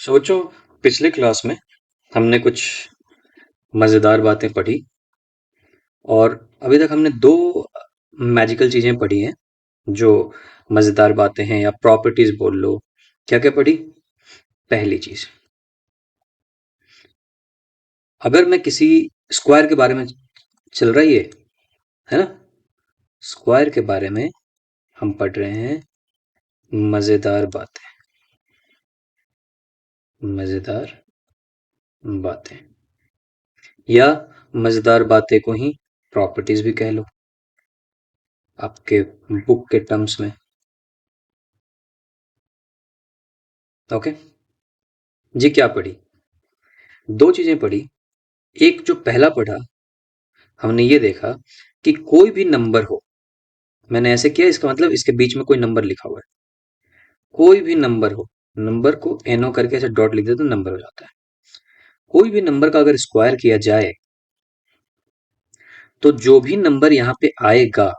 सोचो, पिछले क्लास में हमने कुछ मजेदार बातें पढ़ी और अभी तक हमने दो मैजिकल चीजें पढ़ी हैं जो मजेदार बातें हैं या प्रॉपर्टीज बोल लो। क्या क्या पढ़ी? पहली चीज, अगर मैं किसी स्क्वायर के बारे में चल रही है ना, स्क्वायर के बारे में हम पढ़ रहे हैं मजेदार बातें। मजेदार बातें या मजेदार बातें को ही प्रॉपर्टीज भी कह लो आपके बुक के टर्म्स में। ओके जी, क्या पढ़ी? दो चीजें पढ़ी। एक जो पहला पढ़ा, हमने ये देखा कि कोई भी नंबर हो, मैंने ऐसे किया, इसका मतलब इसके बीच में कोई नंबर लिखा हुआ है। कोई भी नंबर हो, नंबर को एनो करके ऐसे डॉट लिख दे तो नंबर हो जाता है। कोई भी नंबर का अगर स्क्वायर किया जाए तो जो भी नंबर यहां पे आएगा,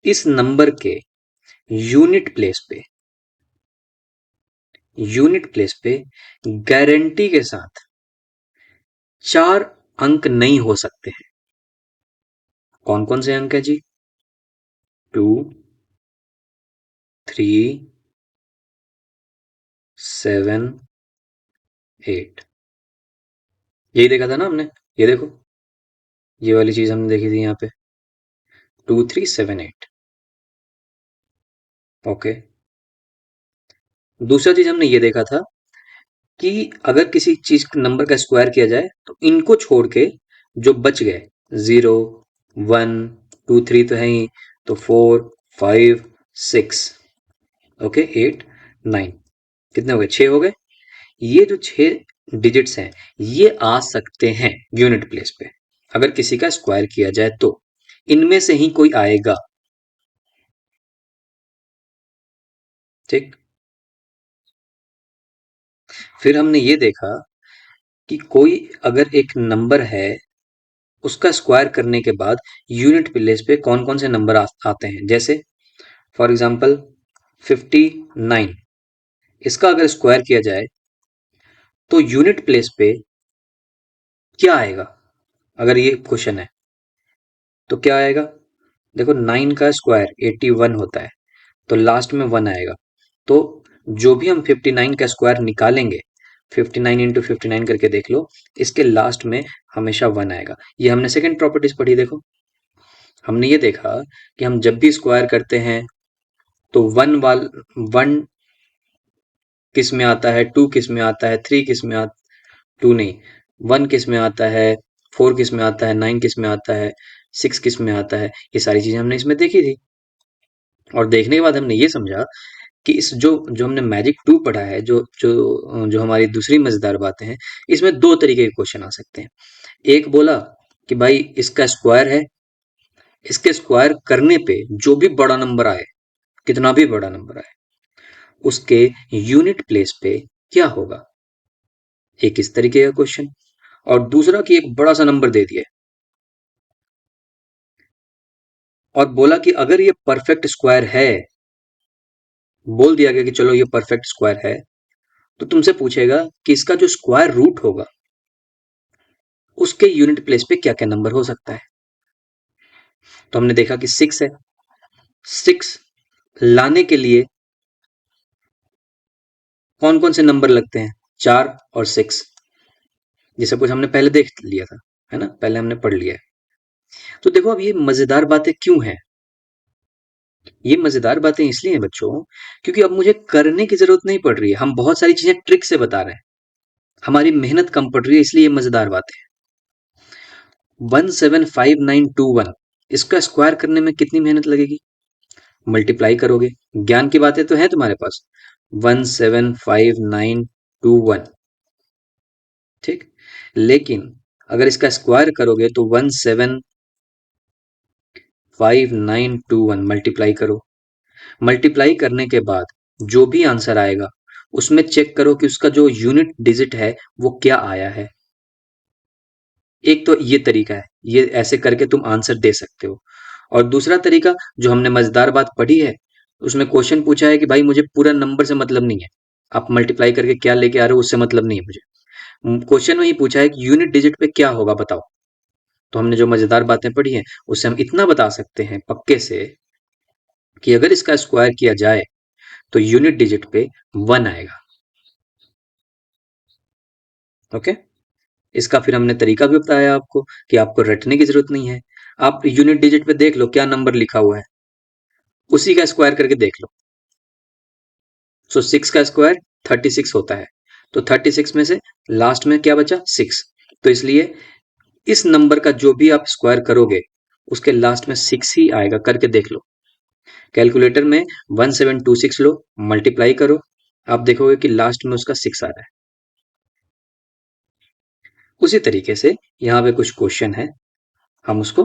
इस नंबर के यूनिट प्लेस पे गारंटी के साथ 4 अंक नहीं हो सकते हैं। कौन कौन से अंक है जी? 2, 3, 7, 8। यही देखा था ना हमने। ये देखो, ये वाली चीज हमने देखी थी यहाँ पे, 2, 3, 7, 8। ओके, दूसरा चीज हमने ये देखा था कि अगर किसी चीज नंबर का स्क्वायर किया जाए तो इनको छोड़ के जो बच गए, 0, 1, 2, 3 तो है ही, तो 4, 5, 6, ओके, 8, 9, कितने हो गए? 6 हो गए। ये जो 6 डिजिट्स हैं, ये आ सकते हैं यूनिट प्लेस पे अगर किसी का स्क्वायर किया जाए तो इनमें से ही कोई आएगा। ठीक, फिर हमने ये देखा कि कोई अगर एक नंबर है, उसका स्क्वायर करने के बाद यूनिट प्लेस पे कौन कौन से नंबर आते हैं। जैसे फॉर एग्जांपल 59, इसका अगर स्क्वायर किया जाए तो यूनिट प्लेस पे क्या आएगा? अगर ये क्वेश्चन है तो क्या आएगा? देखो, 9 का स्क्वायर 81 होता है, तो लास्ट में 1 आएगा। तो जो भी हम 59 का स्क्वायर निकालेंगे, 59 इंटू 59 करके देख लो, इसके लास्ट में हमेशा 1 आएगा। ये हमने सेकंड प्रॉपर्टीज पढ़ी। देखो, हमने ये देखा कि हम जब भी स्क्वायर करते हैं तो 1 किस में आता है, 2 किस में आता है, 3 किस में आता, 2 नहीं, 1 किस में आता है, 4 किस में आता है, 9 किस में आता है, 6 किस में आता है। ये सारी चीजें हमने इसमें देखी थी और देखने के बाद हमने ये समझा कि इस जो जो हमने मैजिक 2 पढ़ा है, जो जो जो हमारी दूसरी मजेदार बातें हैं, इसमें दो तरीके के क्वेश्चन आ सकते हैं। एक बोला कि भाई इसका स्क्वायर है, इसके स्क्वायर करने पे जो भी बड़ा नंबर आए, कितना भी बड़ा नंबर आए, उसके यूनिट प्लेस पे क्या होगा। एक इस तरीके का क्वेश्चन। और दूसरा कि एक बड़ा सा नंबर दे दिया और बोला कि अगर ये परफेक्ट स्क्वायर है, बोल दिया गया कि चलो ये परफेक्ट स्क्वायर है, तो तुमसे पूछेगा कि इसका जो स्क्वायर रूट होगा, उसके यूनिट प्लेस पे क्या क्या नंबर हो सकता है। तो हमने देखा कि 6 है। 6 लाने के लिए कौन कौन से नंबर लगते हैं? 4 और 6। ये सब कुछ हमने पहले देख लिया था, है ना, पहले हमने पढ़ लिया है। तो देखो, अब ये मजेदार बातें क्यों हैं? ये मजेदार बातें इसलिए हैं बच्चों, क्योंकि अब मुझे करने की जरूरत नहीं पड़ रही है। हम बहुत सारी चीजें ट्रिक से बता रहे हैं, हमारी मेहनत कम पड़ रही है, इसलिए ये मजेदार बातें हैं। 175921, इसका स्क्वायर करने में कितनी मेहनत लगेगी? मल्टीप्लाई करोगे। ज्ञान की बातें तो हैं तुम्हारे पास। 175921, ठीक, लेकिन अगर इसका स्क्वायर करोगे तो 175921 मल्टीप्लाई करो। मल्टीप्लाई करने के बाद जो भी आंसर आएगा, उसमें चेक करो कि उसका जो यूनिट डिजिट है वो क्या आया है। एक तो ये तरीका है, ये ऐसे करके तुम आंसर दे सकते हो। और दूसरा तरीका जो हमने मजेदार बात पढ़ी है, उसमें क्वेश्चन पूछा है कि भाई मुझे पूरा नंबर से मतलब नहीं है, आप मल्टीप्लाई करके क्या लेके आ रहे हो उससे मतलब नहीं है मुझे। क्वेश्चन में ही पूछा है कि यूनिट डिजिट पे क्या होगा बताओ। तो हमने जो मजेदार बातें पढ़ी हैं उससे हम इतना बता सकते हैं पक्के से कि अगर इसका स्क्वायर किया जाए तो यूनिट डिजिट पे 1 आएगा। ओके। इसका फिर हमने तरीका भी बताया आपको कि आपको रटने की जरूरत नहीं है। आप यूनिट डिजिट पे देख लो क्या नंबर लिखा हुआ है, उसी का स्क्वायर करके देख लो। सो 6 का स्क्वायर 36 होता है, तो 36 में से लास्ट में क्या बचा 6। तो इसलिए इस नंबर का जो भी आप स्क्वायर करोगे उसके लास्ट में 6 ही आएगा, करके देख लो। कैलकुलेटर में 1726 लो, मल्टीप्लाई करो, आप देखोगे कि लास्ट में उसका 6 आ रहा है। उसी तरीके से यहाँ पे कुछ क्वेश्चन है, हम उसको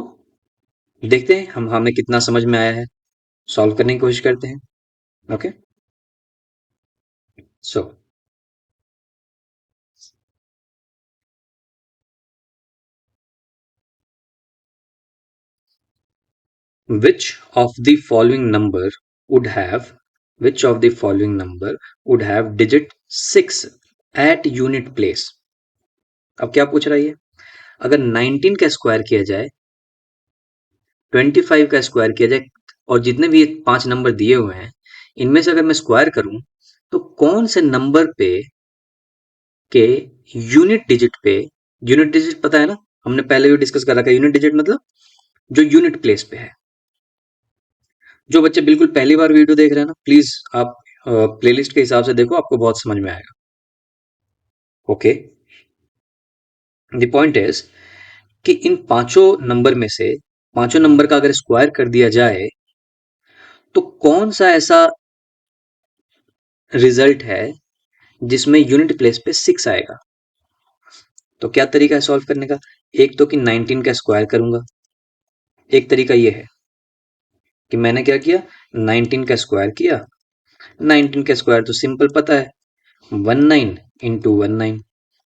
देखते हैं, हम हमें कितना समझ में आया है, सॉल्व करने की कोशिश करते हैं। Okay. So which of the following number would have which of the following number would have digit 6 at unit place। अब क्या पूछ रहा है ये, अगर 19 का स्क्वायर किया जाए, 25 का स्क्वायर किया जाए, और जितने भी ये 5 नंबर दिए हुए हैं इनमें से अगर मैं स्क्वायर करूं तो कौन से नंबर पे के यूनिट डिजिट पे, यूनिट डिजिट पता है ना, हमने पहले भी डिस्कस कर रखा है, यूनिट डिजिट मतलब जो यूनिट प्लेस पे है। जो बच्चे बिल्कुल पहली बार वीडियो देख रहे हैं ना, प्लीज आप प्लेलिस्ट के हिसाब से देखो, आपको बहुत समझ में आएगा। ओके। द पॉइंट इज कि इन पांचों नंबर में से पांचों नंबर का अगर स्क्वायर कर दिया जाए तो कौन सा ऐसा रिजल्ट है जिसमें यूनिट प्लेस पे 6 आएगा। तो क्या तरीका है सॉल्व करने का, एक तो कि 19 का स्क्वायर करूंगा, एक तरीका ये है कि मैंने क्या किया, 19 का स्क्वायर किया। 19 का स्क्वायर तो सिंपल पता है, 19 इंटू 19,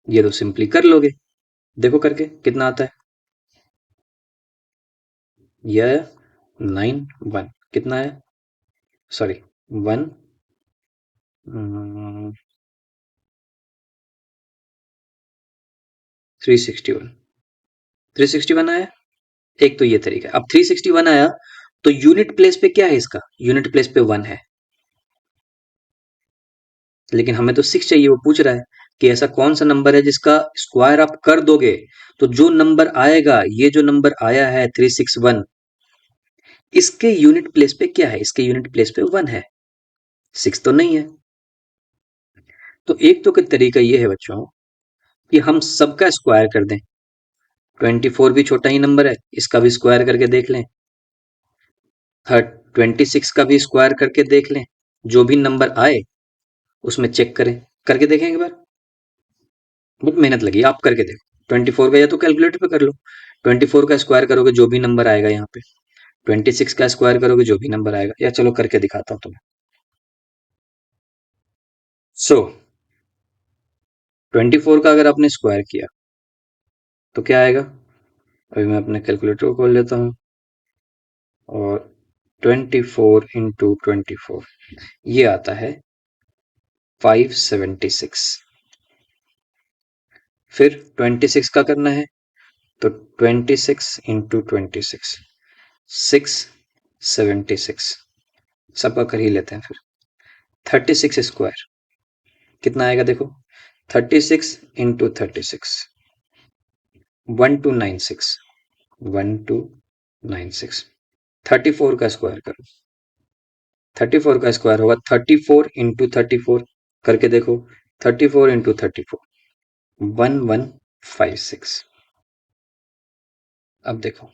ये तो सिंपली कर लोगे, देखो करके कितना आता है। यह 91 कितना है, सॉरी 1 361, 361 आया। एक तो ये तरीका है। अब 361 आया तो यूनिट प्लेस पे क्या है, इसका यूनिट प्लेस पे 1 है, लेकिन हमें तो 6 चाहिए। वो पूछ रहा है कि ऐसा कौन सा नंबर है जिसका स्क्वायर आप कर दोगे तो जो नंबर आएगा, ये जो नंबर आया है 361, इसके यूनिट प्लेस पे क्या है, इसके यूनिट प्लेस पे 1 है, 6 तो नहीं है। तो एक तो तरीका ये है बच्चों कि हम सबका स्क्वायर कर दें। 24 भी छोटा ही नंबर है, इसका भी स्क्वायर करके देख लें। 26 का भी स्क्वायर करके देख लें। जो भी नंबर आए उसमें चेक करें, करके देखें एक बार। बहुत मेहनत लगी, आप करके देखो। 24 का या तो कैलकुलेटर पे कर लो, 24 का स्क्वायर करोगे जो भी नंबर आएगा यहाँ पे, 26 का स्क्वायर करोगे जो भी नंबर आएगा, या चलो करके दिखाता हूँ तुम्हें। सो 24 का अगर आपने स्क्वायर किया तो क्या आएगा, अभी मैं अपने कैलकुलेटर को खोल लेता हूँ, और 24 इंटू 24 ये आता है 576। फिर 26 का करना है तो 26 इंटू 26 676, सबका कर ही लेते हैं। फिर 36 स्क्वायर कितना आएगा देखो, 36 इंटू 36, 1296, 1296। 34 का स्क्वायर करो, 34 का स्क्वायर होगा 34 इंटू 34, करके देखो, 34 इंटू 34, 1156। अब देखो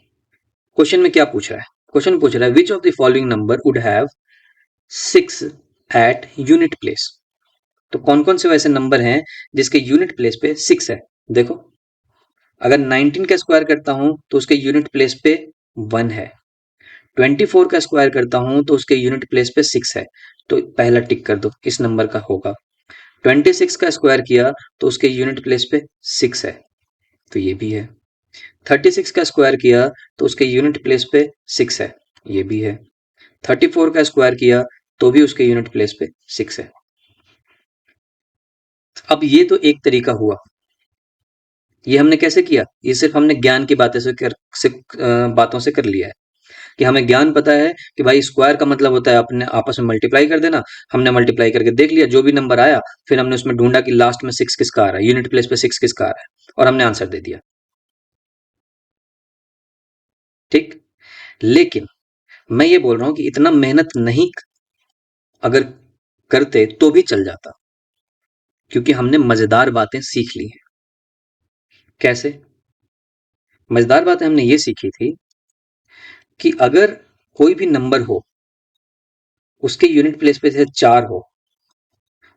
क्वेश्चन में क्या पूछ रहा है, क्वेश्चन पूछ रहा है which of the following number would have 6 at unit place. तो कौन कौन से वैसे नंबर हैं जिसके यूनिट प्लेस पे 6 है। देखो अगर 19 का स्क्वायर करता हूं तो उसके यूनिट प्लेस पे 1 है, 24 का स्क्वायर करता हूं तो उसके यूनिट प्लेस पे 6 है, तो पहला टिक कर दो, इस नंबर का होगा। 26 का स्क्वायर किया तो उसके यूनिट प्लेस पे 6 है, तो ये भी है। 36 का स्क्वायर किया तो उसके यूनिट प्लेस पे 6 है, ये भी है। 34 का स्क्वायर किया तो भी उसके यूनिट प्लेस पे 6 है। अब ये तो एक तरीका हुआ। ये हमने कैसे किया? ये सिर्फ हमने ज्ञान की बातों से कर लिया है कि हमें ज्ञान पता है कि भाई स्क्वायर का मतलब होता है अपने आपस में मल्टीप्लाई कर देना। हमने मल्टीप्लाई करके देख लिया, जो भी नंबर आया फिर हमने उसमें ढूंढा कि लास्ट में सिक्स किसका आ रहा है, यूनिट प्लेस पे सिक्स किसका आ रहा है, और हमने आंसर दे दिया। ठीक। लेकिन मैं ये बोल रहा हूं कि इतना मेहनत नहीं अगर करते तो भी चल जाता, क्योंकि हमने मजेदार बातें सीख ली हैं। कैसे? मजेदार बातें हमने ये सीखी थी कि अगर कोई भी नंबर हो, उसके यूनिट प्लेस पे जैसे 4 हो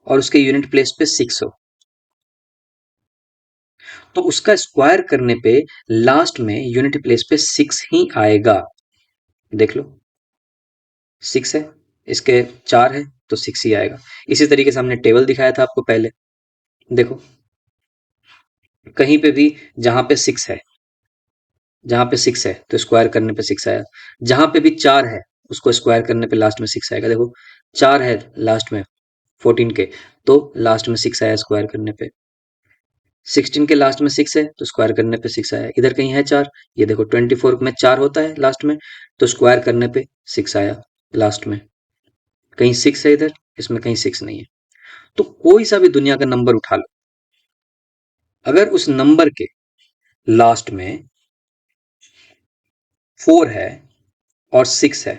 और उसके यूनिट प्लेस पे 6 हो, तो उसका स्क्वायर करने पे लास्ट में यूनिट प्लेस पे 6 ही आएगा। देख लो, 6 है, इसके 4 है, तो 6 ही आएगा। इसी तरीके से हमने टेबल दिखाया था आपको पहले। देखो, कहीं पे भी जहां पे 6 है, जहां पे 6 है तो स्क्वायर करने पे 6 आया। जहां पे भी 4 है, उसको स्क्वायर करने पे लास्ट में 6 आएगा। देखो, 4 है लास्ट में 14 के, तो लास्ट में 6 आया स्क्वायर करने पे। 16 के लास्ट में 6 है तो स्क्वायर करने पे 6 आया। इधर कहीं है 4, ये देखो 24 में 4 होता है लास्ट में, तो स्क्वायर करने पे 6 आया लास्ट में। कहीं 6 है इधर, इसमें कहीं 6 नहीं है। तो कोई सा भी दुनिया का नंबर उठा लो, अगर उस नंबर के लास्ट में 4 है और 6 है,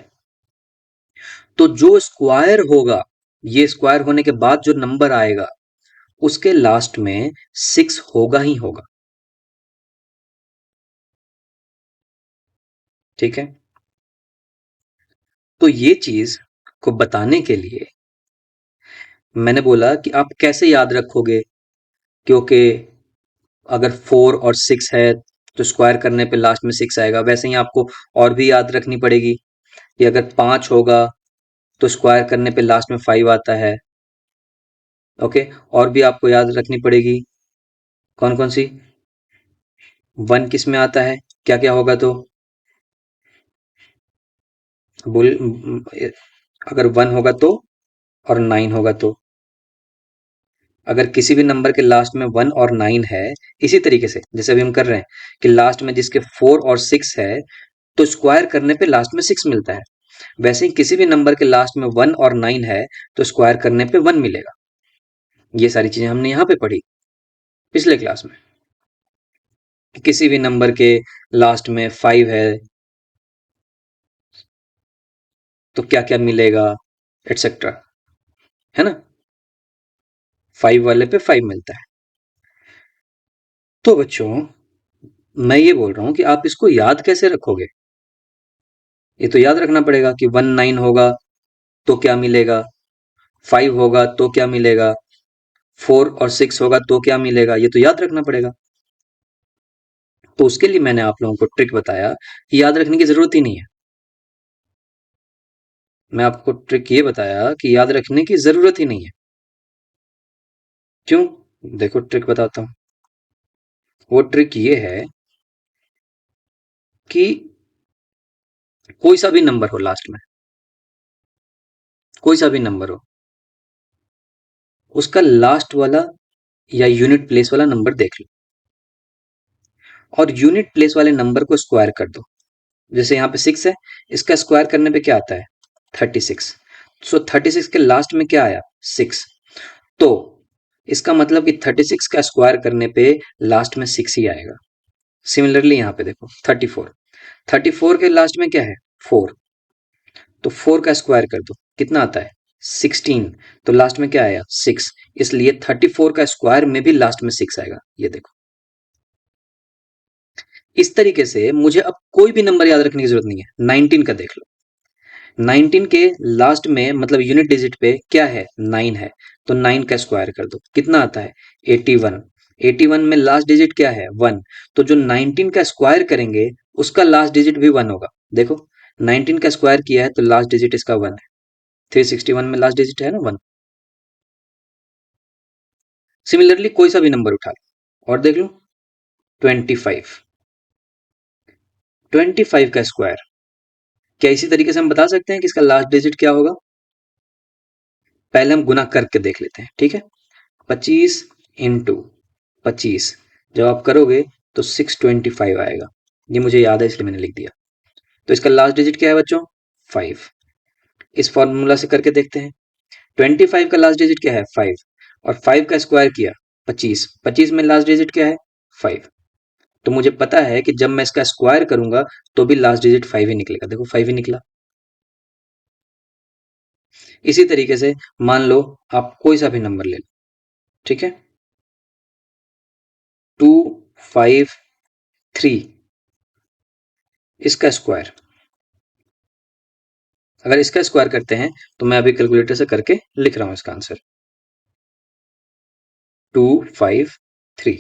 तो जो स्क्वायर होगा, ये स्क्वायर होने के बाद जो नंबर आएगा, उसके लास्ट में 6 होगा ही होगा। ठीक है? तो ये चीज को बताने के लिए मैंने बोला कि आप कैसे याद रखोगे, क्योंकि अगर 4 और 6 है तो स्क्वायर करने पे लास्ट में 6 आएगा। वैसे ही आपको और भी याद रखनी पड़ेगी कि अगर 5 होगा तो स्क्वायर करने पे लास्ट में 5 आता है। ओके, और भी आपको याद रखनी पड़ेगी। कौन कौन सी? 1 किस में आता है, क्या क्या होगा तो बोल। अगर 1 होगा तो, और 9 होगा तो। अगर किसी भी नंबर के लास्ट में 1 और 9 है, इसी तरीके से जैसे अभी हम कर रहे हैं कि लास्ट में जिसके 4 और 6 है तो स्क्वायर करने पे लास्ट में 6 मिलता है, वैसे ही किसी भी नंबर के लास्ट में 1 और 9 है तो स्क्वायर करने पे 1 मिलेगा। ये सारी चीजें हमने यहाँ पे पढ़ी पिछले क्लास में। कि किसी भी नंबर के लास्ट में 5 है तो क्या क्या मिलेगा, एटसेट्रा, है ना? 5 वाले पे 5 मिलता है। तो बच्चों, मैं ये बोल रहा हूं कि आप इसको याद कैसे रखोगे? ये तो याद रखना पड़ेगा कि 1 9 होगा तो क्या मिलेगा, 5 होगा तो क्या मिलेगा, 4 और 6 होगा तो क्या मिलेगा, ये तो याद रखना पड़ेगा। तो उसके लिए मैंने आप लोगों को ट्रिक बताया कि याद रखने की जरूरत ही नहीं है। मैं आपको ट्रिक ये बताया कि याद रखने की जरूरत ही नहीं है। क्यों? देखो, ट्रिक बताता हूं। वो ट्रिक ये है कि कोई सा भी नंबर हो लास्ट में, कोई सा भी नंबर हो, उसका लास्ट वाला या यूनिट प्लेस वाला नंबर देख लो और यूनिट प्लेस वाले नंबर को स्क्वायर कर दो। जैसे यहाँ पे 6 है, इसका स्क्वायर करने पे क्या आता है? 36। सो 36 के लास्ट में क्या आया? 6। तो इसका मतलब कि 36 का स्क्वायर करने पे लास्ट में 6 ही आएगा। सिमिलरली यहाँ पे देखो 34, 34 के लास्ट में क्या है? 4। तो 4 का स्क्वायर कर दो, कितना आता है? 16। तो लास्ट में क्या आया? 6। इसलिए 34 का स्क्वायर में भी लास्ट में 6 आएगा। ये देखो, इस तरीके से मुझे अब कोई भी नंबर याद रखने की जरूरत नहीं है। 19 का देख लो, 19 के लास्ट में मतलब यूनिट डिजिट पे क्या है? 9 है, तो 9 का स्क्वायर कर दो, कितना आता है? 81। 81 में लास्ट डिजिट क्या है? 1। तो जो 19 का स्क्वायर करेंगे उसका लास्ट डिजिट भी 1 होगा। देखो, 19 का स्क्वायर किया है तो लास्ट डिजिट इसका 1 है। 361 में लास्ट डिजिट है ना 1। सिमिलरली कोई सा भी नंबर उठा लो और देख लो, 25। 25 का स्क्वायर, क्या इसी तरीके से हम बता सकते हैं कि इसका लास्ट डिजिट क्या होगा? पहले हम गुना करके देख लेते हैं, ठीक है? 25 इंटू 25 जब आप करोगे तो 625 आएगा। ये मुझे याद है इसलिए मैंने लिख दिया। तो इसका लास्ट डिजिट क्या है बच्चों? 5। इस फॉर्मूला से करके देखते हैं। 25 का लास्ट डिजिट क्या है? 5। और 5 का स्क्वायर किया 25। 25 में लास्ट डिजिट क्या है? 5। तो मुझे पता है कि जब मैं इसका स्क्वायर करूंगा तो भी लास्ट डिजिट 5 ही निकलेगा। देखो 5 ही निकला। इसी तरीके से मान लो आप कोई सा भी नंबर ले लो, ठीक है, 253 इसका स्क्वायर। अगर इसका स्क्वायर करते हैं तो मैं अभी कैलकुलेटर से करके लिख रहा हूं इसका आंसर। 253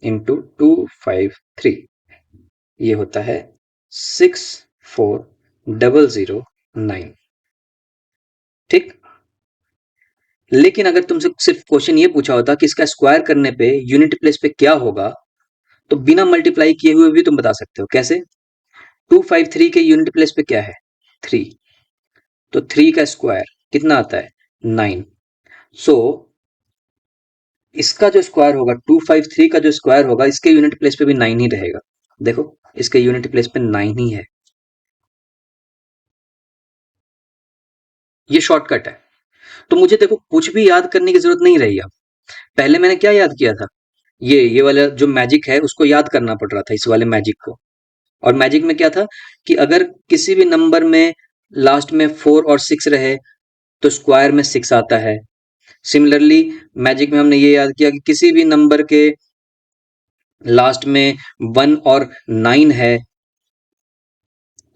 इंटू 253 ये होता है 64009। ठीक। लेकिन अगर तुमसे सिर्फ क्वेश्चन ये पूछा होता कि इसका स्क्वायर करने पे यूनिट प्लेस पे क्या होगा, तो बिना मल्टीप्लाई किए हुए भी तुम बता सकते हो। कैसे? 253 के यूनिट प्लेस पे क्या है? 3। तो 3 का स्क्वायर कितना आता है? 9। सो इसका जो स्क्वायर होगा, 253 का जो स्क्वायर होगा, इसके यूनिट प्लेस पे भी 9 ही रहेगा। देखो इसके यूनिट प्लेस पे 9 ही है। ये शॉर्टकट है। तो मुझे देखो कुछ भी याद करने की जरूरत नहीं रही अब। पहले मैंने क्या याद किया था? ये वाला जो मैजिक है उसको याद करना पड़ रहा था, इस वाले मैजिक को। और मैजिक में क्या था कि अगर किसी भी नंबर में लास्ट में 4 और 6 रहे तो स्क्वायर में 6 आता है। सिमिलरली मैजिक में हमने ये याद किया कि किसी भी नंबर के लास्ट में 1 और 9 है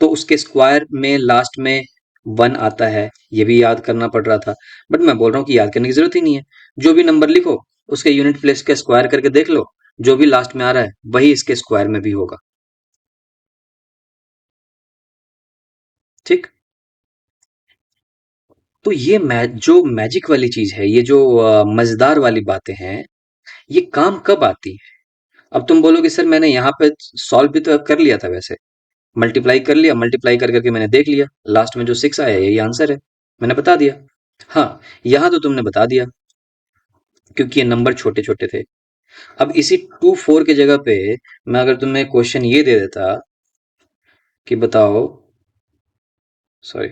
तो उसके स्क्वायर में लास्ट में 1 आता है। ये भी याद करना पड़ रहा था। बट मैं बोल रहा हूँ कि याद करने की जरूरत ही नहीं है। जो भी नंबर लिखो उसके यूनिट प्लेस का स्क्वायर करके देख लो, जो भी लास्ट में आ रहा है वही इसके स्क्वायर में भी होगा। ठीक। तो ये जो मैजिक वाली चीज है, ये जो मजेदार वाली बातें हैं, ये काम कब आती है? अब तुम बोलोगे सर मैंने यहाँ पे सॉल्व भी तो कर लिया था, वैसे मल्टीप्लाई कर लिया, मल्टीप्लाई कर करके मैंने देख लिया, लास्ट में जो 6 आया यही आंसर है, मैंने बता दिया। हाँ, यहाँ तो तुमने बता दिया क्योंकि ये नंबर छोटे छोटे थे। अब इसी 2 4 की जगह पे मैं अगर तुम्हें क्वेश्चन ये दे देता कि बताओ, सॉरी,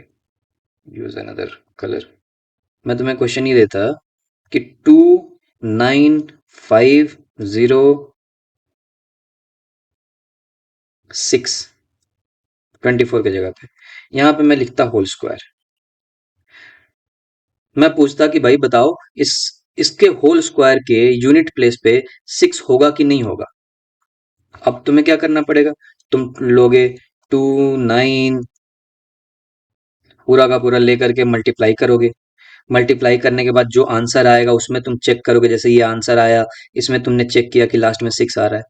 यूज अनदर कलर, मैं तुम्हें क्वेश्चन ये देता कि 29506 24 की जगह पे यहाँ पे मैं लिखता होल स्क्वायर। मैं पूछता कि भाई बताओ इस इसके होल स्क्वायर के यूनिट प्लेस पे 6 होगा कि नहीं होगा। अब तुम्हें क्या करना पड़ेगा? तुम लोगे 2 9 पूरा का पूरा लेकर के मल्टीप्लाई करोगे। मल्टीप्लाई करने के बाद जो आंसर आएगा उसमें तुम चेक करोगे। जैसे ये आंसर आया, इसमें तुमने चेक किया कि लास्ट में 6 आ रहा है।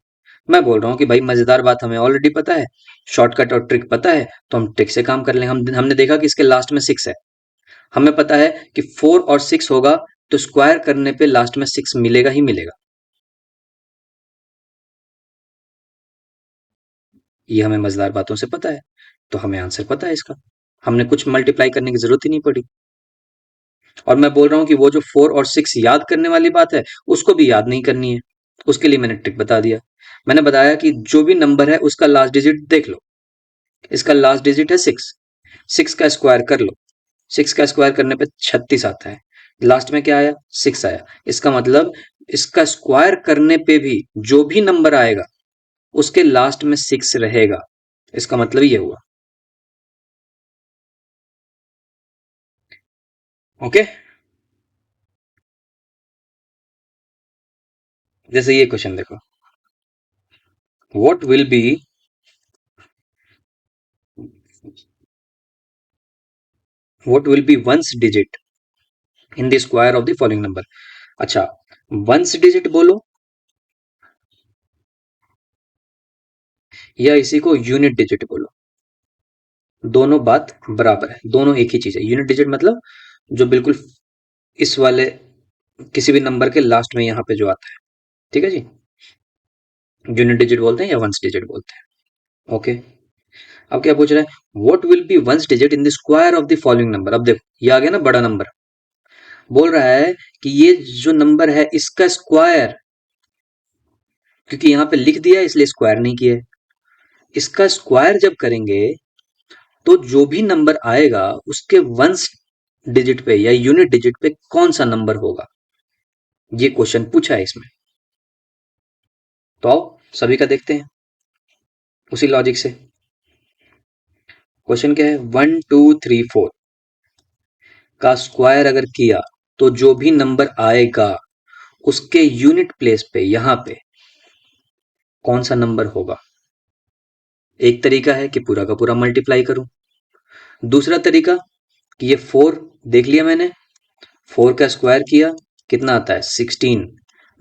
मैं बोल रहा हूँ कि भाई मजेदार बात हमें ऑलरेडी पता है, शॉर्टकट और ट्रिक पता है, तो हम ट्रिक से काम कर लेंगे। हमने देखा कि इसके लास्ट में 6 है। हमें पता है कि 4 और 6 होगा तो स्क्वायर करने पे लास्ट में 6 मिलेगा ही मिलेगा। ये हमें मजेदार बातों से पता है, तो हमें आंसर पता है इसका। हमने कुछ मल्टीप्लाई करने की जरूरत ही नहीं पड़ी। और मैं बोल रहा हूँ कि वो जो 4 और 6 याद करने वाली बात है उसको भी याद नहीं करनी है। उसके लिए मैंने ट्रिक बता दिया। मैंने बताया कि जो भी नंबर है उसका लास्ट डिजिट देख लो। इसका लास्ट डिजिट है 6। 6 का स्क्वायर कर लो। 6 का स्क्वायर करने पे 36 आता है। लास्ट में क्या आया? 6 आया। इसका मतलब इसका स्क्वायर करने पे भी जो भी नंबर आएगा उसके लास्ट में 6 रहेगा। इसका मतलब ये हुआ। ओके। जैसे ये क्वेश्चन देखो, what will be what will be ones digit in the square of the following number. अच्छा, वंस डिजिट बोलो या इसी को यूनिट डिजिट बोलो, दोनों बात बराबर है, दोनों एक ही चीज है। यूनिट डिजिट मतलब जो बिल्कुल इस वाले किसी भी नंबर के लास्ट में यहाँ पे जो आता है, ठीक है जी, यूनिट डिजिट बोलते हैं या वंस डिजिट बोलते हैं। ओके। अब क्या पूछ रहा है? What will be ones digit in the square of the following number. अब देखो ये आ गया ना बड़ा नंबर। बोल रहा है कि ये जो नंबर है इसका स्क्वायर, क्योंकि यहां पे लिख दिया है इसलिए स्क्वायर नहीं किया है, इसका स्क्वायर जब करेंगे तो जो भी नंबर आएगा उसके वंस डिजिट पे या यूनिट डिजिट पे कौन सा नंबर होगा, ये क्वेश्चन पूछा है इसमें। तो आओ सभी का देखते हैं उसी लॉजिक से। क्वेश्चन क्या है, 1 2 3 4 का स्क्वायर अगर किया तो जो भी नंबर आएगा उसके यूनिट प्लेस पे यहां पे कौन सा नंबर होगा। एक तरीका है कि पूरा का पूरा मल्टीप्लाई करूं, दूसरा तरीका कि ये 4 देख लिया मैंने, 4 का स्क्वायर किया कितना आता है 16,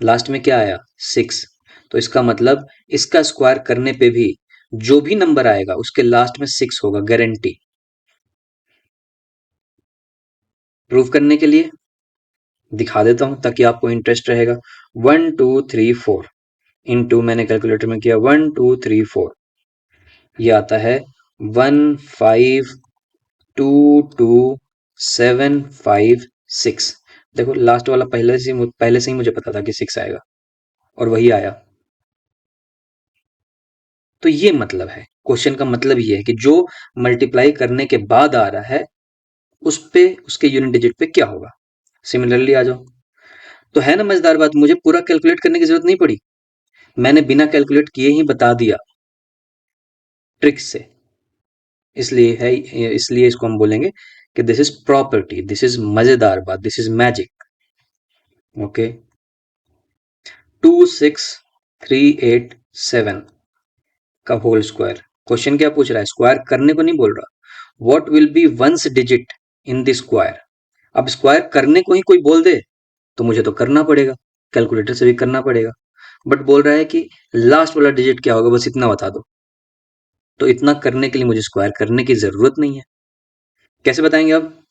लास्ट में क्या आया 6, तो इसका मतलब इसका स्क्वायर करने पे भी जो भी नंबर आएगा उसके लास्ट में 6 होगा, गारंटी। प्रूव करने के लिए दिखा देता हूं ताकि आपको इंटरेस्ट रहेगा। 1 2 3 4 इनटू मैंने कैलकुलेटर में किया 1 2 3 4, ये आता है 1 5 2 2 7 5 6। देखो लास्ट वाला पहले से ही मुझे पता था कि 6 आएगा और वही आया। तो ये मतलब है, क्वेश्चन का मतलब ये है कि जो मल्टीप्लाई करने के बाद आ रहा है उस पे उसके यूनिट डिजिट पे क्या होगा। सिमिलरली आ जाओ, तो है ना मजेदार बात, मुझे पूरा कैलकुलेट करने की जरूरत नहीं पड़ी, मैंने बिना कैलकुलेट किए ही बता दिया ट्रिक से। इसलिए इसको हम बोलेंगे कि this is property, this is मजेदार बात, दिस इज मैजिक। ओके, 2 6 3 8 7 का होल स्क्वायर, क्वेश्चन क्या पूछ रहा है, स्क्वायर करने को नहीं बोल रहा। What will be ones digit in the square. अब स्क्वायर करने को ही कोई बोल दे तो मुझे तो करना पड़ेगा, कैलकुलेटर से भी करना पड़ेगा, बट बोल रहा है कि लास्ट वाला डिजिट क्या होगा बस इतना बता दो, तो इतना करने के लिए मुझे स्क्वायर करने की जरूरत नहीं है। कैसे बताएंगे अब,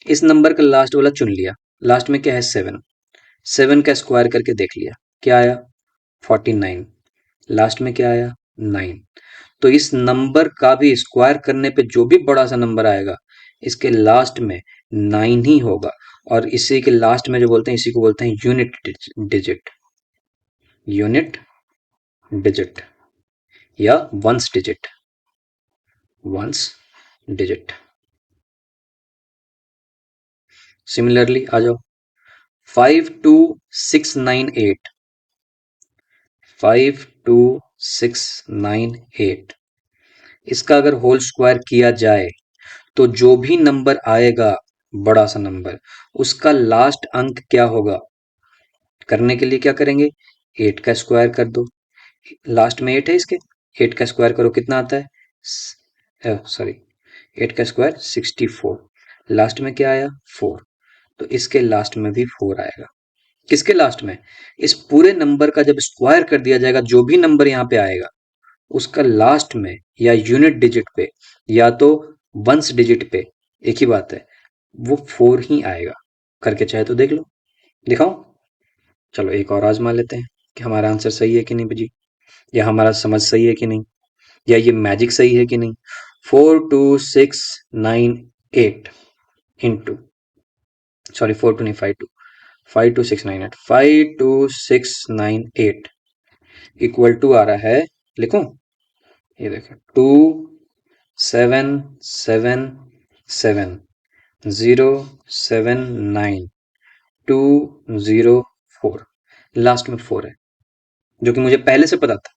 इस नंबर का लास्ट वाला चुन लिया, लास्ट में क्या है 7, 7 का स्क्वायर करके देख लिया क्या आया 49, लास्ट में क्या आया 9, तो इस नंबर का भी स्क्वायर करने पे जो भी बड़ा सा नंबर आएगा इसके लास्ट में 9 ही होगा, और इसी के लास्ट में जो बोलते हैं इसी को बोलते हैं यूनिट डिजिट, यूनिट डिजिट या ones digit, ones digit. Similarly आ जाओ, 5 2 6 9 8, 5 2 6 9 8, इसका अगर होल स्क्वायर किया जाए तो जो भी नंबर आएगा बड़ा सा नंबर उसका लास्ट अंक क्या होगा। करने के लिए क्या करेंगे, 8 का स्क्वायर कर दो, लास्ट में 8 है इसके, 8 का स्क्वायर करो कितना आता है, सॉरी 8 का स्क्वायर 64, लास्ट में क्या आया 4, तो इसके लास्ट में भी 4 आएगा। किसके लास्ट में, इस पूरे नंबर का जब स्क्वायर कर दिया जाएगा जो भी नंबर यहाँ पे आएगा उसका लास्ट में या यूनिट डिजिट पे या तो वंस डिजिट पे, एक ही बात है, वो 4 ही आएगा। करके चाहे तो देख लो, दिखाओ। चलो एक और आजमा लेते हैं कि हमारा आंसर सही है कि नहीं बजी, या हमारा समझ सही है कि नहीं, या ये मैजिक सही है कि नहीं। 4 2 6 9 8 इंटू, सॉरी 4 2 नहीं 5 2, 5 2 6 9 8, 5 2 6 9 8 इक्वल टू आ रहा है, लिखूं, ये देखो 2 7 7 7 0 7 9 2 0 4, लास्ट में 4 है जो कि मुझे पहले से पता था।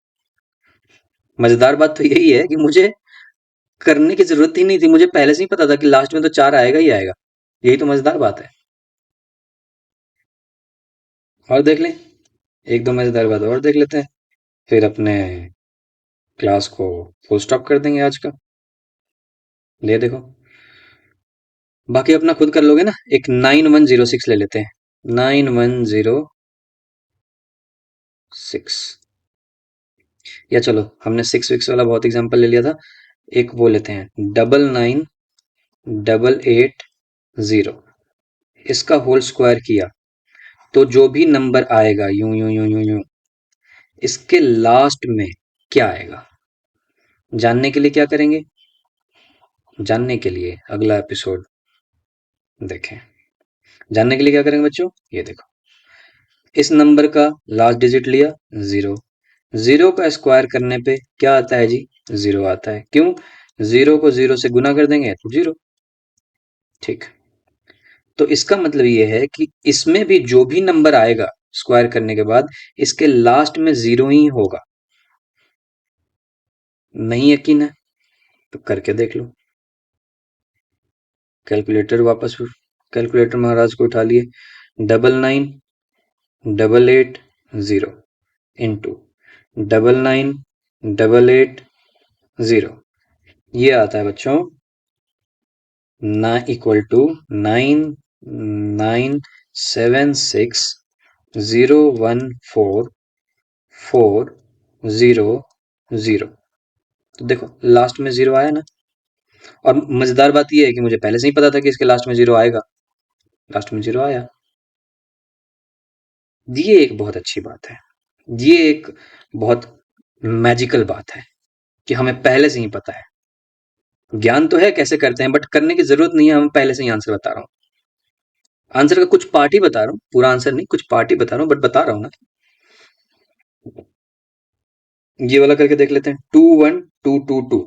मजेदार बात तो यही है कि मुझे करने की जरूरत ही नहीं थी, मुझे पहले से ही पता था कि लास्ट में तो 4 आएगा ही आएगा, यही तो मजेदार बात है। और देख लें, एक दो मजेदार बात और देख लेते हैं, फिर अपने क्लास को फुल स्टॉप कर देंगे आज का। ये देखो, बाकी अपना खुद कर लोगे ना। एक 9106 ले लेते हैं, 9106, या चलो हमने 6 वाला बहुत एग्जांपल ले लिया था, एक वो लेते हैं 99 88 0, इसका होल स्क्वायर किया तो जो भी नंबर आएगा यूं यूं यूं यूं यूं इसके लास्ट में क्या आएगा। जानने के लिए क्या करेंगे, जानने के लिए अगला एपिसोड देखें। जानने के लिए क्या करेंगे बच्चों, ये देखो, इस नंबर का लास्ट डिजिट लिया 0, 0 का स्क्वायर करने पे क्या आता है जी, 0 आता है। क्यों, 0 को 0 से गुना कर देंगे तो 0। ठीक, तो इसका मतलब ये है कि इसमें भी जो भी नंबर आएगा स्क्वायर करने के बाद, इसके लास्ट में 0 ही होगा। नहीं यकीन है तो करके देख लो। कैलकुलेटर वापस, कैलकुलेटर महाराज को उठा लिए, 99,880 इंटू 99,880, ये आता है बच्चों ना इक्वल टू 99760440। तो देखो लास्ट में 0 आया ना। और मजेदार बात ये है कि मुझे पहले से ही पता था कि इसके लास्ट में 0 आएगा, लास्ट में 0 आया। ये एक बहुत अच्छी बात है, ये एक बहुत मैजिकल बात है कि हमें पहले से ही पता है। ज्ञान तो है कैसे करते हैं, बट करने की जरूरत नहीं है, हम पहले से ही आंसर बता रहा हूँ। आंसर का कुछ पार्ट ही बता रहा हूँ, पूरा आंसर नहीं, कुछ पार्ट ही बता रहा हूँ, बट बता रहा हूँ ना। ये वाला करके देख लेते हैं, 21222,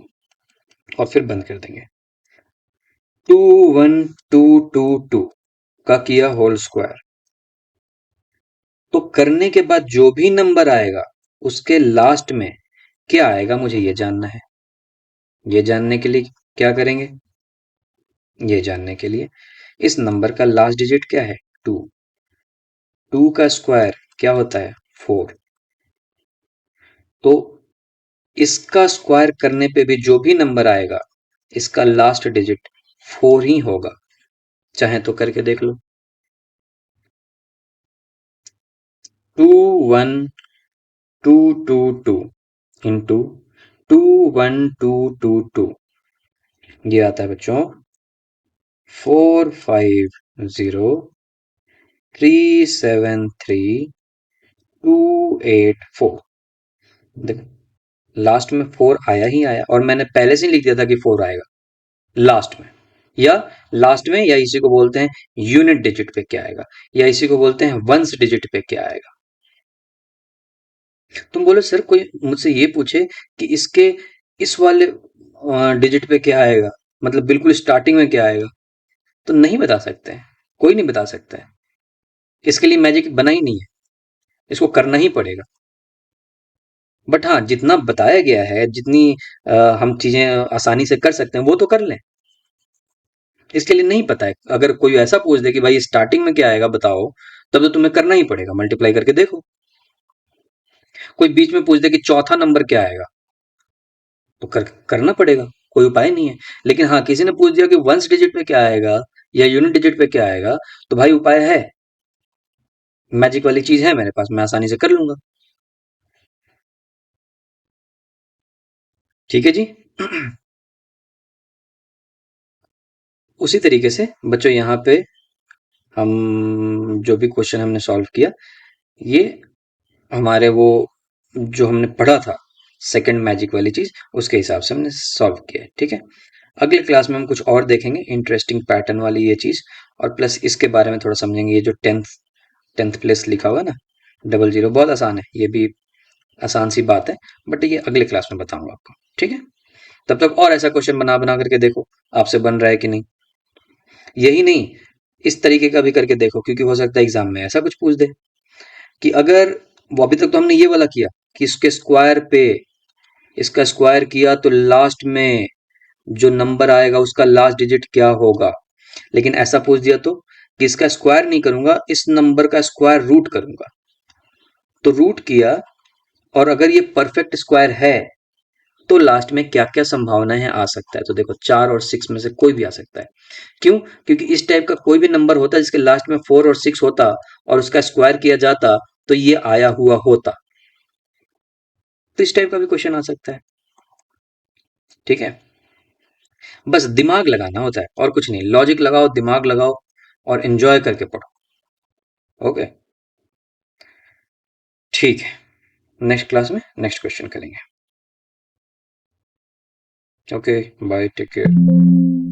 और फिर बंद कर देंगे। 21222 का किया होल स्क्वायर, तो करने के बाद जो भी नंबर आएगा उसके लास्ट में क्या आएगा मुझे ये जानना है। ये जानने के लिए क्या करेंगे, ये जानने के लिए इस नंबर का लास्ट डिजिट क्या है, 2, 2 का स्क्वायर क्या होता है, 4। तो इसका स्क्वायर करने पे भी जो भी नंबर आएगा इसका लास्ट डिजिट 4 ही होगा। चाहे तो करके देख लो, 21222 इंटू 21222, ये आता है बच्चों 450373284। देखो लास्ट में 4 आया ही आया, और मैंने पहले से ही लिख दिया था कि 4 आएगा लास्ट में। या लास्ट में, या इसी को बोलते हैं यूनिट डिजिट पे क्या आएगा, या इसी को बोलते हैं वंस डिजिट पे क्या आएगा। तुम बोले सर कोई मुझसे ये पूछे कि इसके इस वाले डिजिट पे क्या आएगा, मतलब बिल्कुल स्टार्टिंग में क्या आएगा, तो नहीं बता सकते हैं, कोई नहीं बता सकता है। इसके लिए मैजिक बना ही नहीं है, इसको करना ही पड़ेगा। बट हाँ, जितना बताया गया है, जितनी हम चीजें आसानी से कर सकते हैं वो तो कर लें। इसके लिए नहीं पता है, अगर कोई ऐसा पूछ दे कि भाई स्टार्टिंग में क्या आएगा बताओ, तब तो तुम्हें करना ही पड़ेगा, मल्टीप्लाई करके देखो। कोई बीच में पूछ दे कि चौथा नंबर क्या आएगा, तो करना पड़ेगा, कोई उपाय नहीं है। लेकिन हाँ, किसी ने पूछ दिया कि वंस डिजिट पे क्या आएगा या यूनिट डिजिट पे क्या आएगा, तो भाई उपाय है, मैजिक वाली चीज है मेरे पास, मैं आसानी से कर लूंगा। ठीक है जी। उसी तरीके से बच्चों यहाँ पे हम जो भी क्वेश्चन हमने सॉल्व किया, ये हमारे वो जो हमने पढ़ा था सेकंड मैजिक वाली चीज, उसके हिसाब से हमने सॉल्व किया है। ठीक है, अगले क्लास में हम कुछ और देखेंगे इंटरेस्टिंग पैटर्न वाली ये चीज, और प्लस इसके बारे में थोड़ा समझेंगे। ये जो टेंथ टेंथ प्लेस लिखा हुआ है ना, 00, बहुत आसान है, ये भी आसान सी बात है, बट ये अगले क्लास में बताऊंगा आपको। ठीक है, तब तक और ऐसा क्वेश्चन बना बना करके देखो आपसे बन रहा है कि नहीं। यही नहीं, इस तरीके का भी करके देखो, क्योंकि हो सकता है एग्जाम में ऐसा कुछ पूछ दे कि अगर वो, अभी तक तो हमने ये वाला किया कि इसके स्क्वायर पे इसका स्क्वायर किया तो लास्ट में जो नंबर आएगा उसका लास्ट डिजिट क्या होगा। लेकिन ऐसा पूछ दिया तो कि इसका स्क्वायर नहीं करूंगा, इस नंबर का स्क्वायर रूट करूंगा। तो रूट किया, और अगर ये परफेक्ट स्क्वायर है तो लास्ट में क्या क्या संभावनाएं हैं आ सकता है। तो देखो 4 और 6 में से कोई भी आ सकता है। क्यों, क्योंकि इस टाइप का कोई भी नंबर होता जिसके लास्ट में 4 और 6 होता और उसका स्क्वायर किया जाता तो ये आया हुआ होता। तो इस टाइप का भी क्वेश्चन आ सकता है। ठीक है, बस दिमाग लगाना होता है और कुछ नहीं, लॉजिक लगाओ, दिमाग लगाओ और एंजॉय करके पढ़ो। ओके, ठीक है, नेक्स्ट क्लास में नेक्स्ट क्वेश्चन करेंगे। Okay, bye, take care.